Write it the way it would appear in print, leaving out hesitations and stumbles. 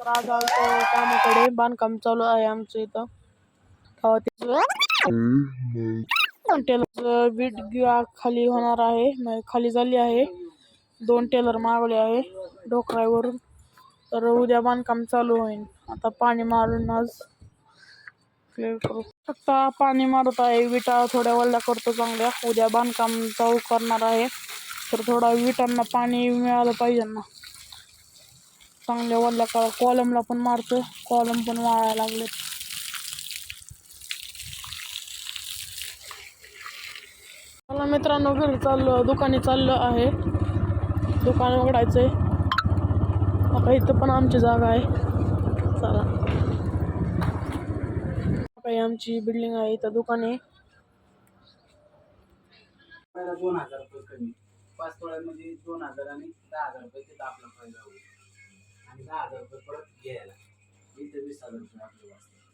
तर आज आलतो कामाकडे. बांधकाम चालू आहे आमचं इथं टेलरचं वीट खाली होणार आहे, खाली झाली आहे. 2 टेलर मागवले आहे डोकरावरून. तर उद्या बांधकाम चालू होईल. आता पाणी मारून आज क्लिअर करू. आता पाणी मारत आहे, विटा थोड्या वल्ल्या करतो चांगल्या. उद्या बांधकाम चालू करणार आहे, तर थोडा विटांना पाणी मिळालं पाहिजे ना. चांगल्या वल्ल्या कॉलमला पण मारतो, कॉलम पण वाळायला लागले. मला मित्रांनो घरी दुकानी चाललं आहे. दुकान उघडायचंय. आता इथं पण आमची जागा आहे. चला, काही आमची बिल्डिंग आहे, इथं दुकान आहे. 2000 रुपये कमी 5 तोळ्यामध्ये 2000 आणि 10,000 रुपये तिथं आपला फायदा होईल आणि 10,000 रुपये परत घ्यायला इथे 20,000 रुपये आपले वाचतात.